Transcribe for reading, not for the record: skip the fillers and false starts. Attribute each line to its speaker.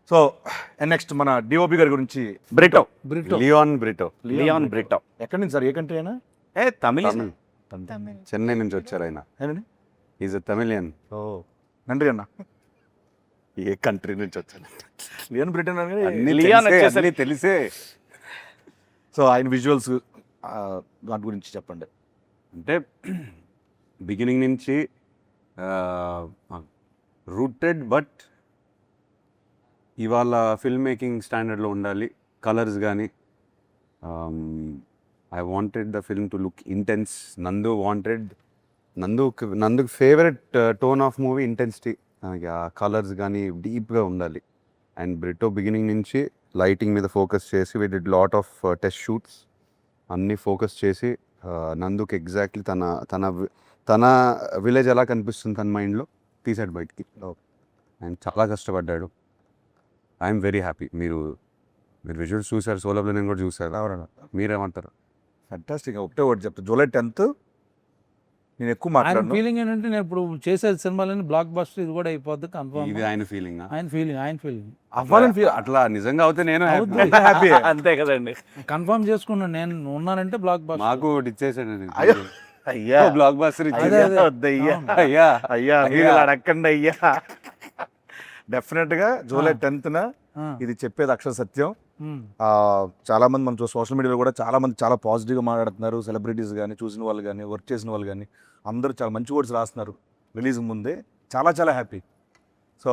Speaker 1: So next మన DOP గారి గురించి
Speaker 2: బ్రిటో
Speaker 3: లియాన్ బ్రిటో
Speaker 1: ఎక్కడి నుంచి సార్, ఏ కంట్రీ అయినా?
Speaker 2: తమిళ
Speaker 3: చెన్నై నుంచి వచ్చారు ఆయన. ఈజ్ తమిళియన్.
Speaker 1: ఓ నండ్రి అన్న.
Speaker 3: ఏ కంట్రీ నుంచి వచ్చారు?
Speaker 1: లియన్ బ్రిటన్
Speaker 2: లియాన్ వచ్చేసరి
Speaker 3: తెలిసే.
Speaker 1: సో ఆయన విజువల్స్ వాటి గురించి చెప్పండి.
Speaker 3: అంటే బిగినింగ్ నుంచి రూటెడ్, బట్ ఇవాళ ఫిల్మ్ మేకింగ్ స్టాండర్డ్లో ఉండాలి. కలర్స్ కానీ I wanted the film to look intense. నందుకు favourite tone of movie intensity. ఆ కలర్స్ కానీ డీప్గా ఉండాలి. అండ్ బ్రిటో బిగినింగ్ నుంచి లైటింగ్ మీద ఫోకస్ చేసి we did lot of test shoots అన్నీ ఫోకస్ చేసి నందుకు ఎగ్జాక్ట్లీ తన విలేజ్ ఎలా కనిపిస్తుంది తన మైండ్లో తీసాడు బయటికి. అండ్ చాలా కష్టపడ్డాడు. I'm very happy. మీరు విజువల్స్ చూసారు, సోలో నేను కూడా చూసారు. మీరేమంటారు?
Speaker 1: ఫంటాస్టిక్. ఒకటే ఒకటి చెప్తాను, జూలై 10th నేను ఎక్కువ
Speaker 4: ఆయన
Speaker 1: మాట్లాడను.
Speaker 4: ఫీలింగ్ ఏంటంటే నేను ఇప్పుడు చేసే సినిమాలని బ్లాక్ బస్టర్ ఇది కూడా అయిపోద్ది కన్ఫర్మ్.
Speaker 3: ఇది ఆయన ఫీలింగ్.
Speaker 4: ఆయన ఫీలింగ్
Speaker 1: అవ్వాలని ఫీల్
Speaker 3: అట్లా నిజంగా అవుతే నేను
Speaker 1: హ్యాపీ.
Speaker 2: అంతే కదండి.
Speaker 4: కన్ఫర్మ్ చేసుకున్నాను. నేను ఉన్నానంటే బ్లాక్ బస్టర్.
Speaker 3: మాకు ఇచ్చేసాడు
Speaker 1: అయ్యా
Speaker 3: బ్లాక్ బస్టర్
Speaker 4: అదే.
Speaker 1: వద్దయ్యా
Speaker 3: అయ్యా
Speaker 1: అయ్యా మీరు అడగండి అయ్యా. డెఫినెట్ గా జూలై 10th ఇది చెప్పేది అక్షర సత్యం. చాలా మంది మనం సోషల్ మీడియాలో కూడా చాలా మంది చాలా పాజిటివ్గా మాట్లాడుతున్నారు. సెలబ్రిటీస్ కానీ, చూసిన వాళ్ళు కానీ, వర్క్ చేసిన వాళ్ళు కానీ అందరూ చాలా మంచి వర్డ్స్ రాస్తున్నారు రిలీజ్ ముందే. చాలా చాలా హ్యాపీ. సో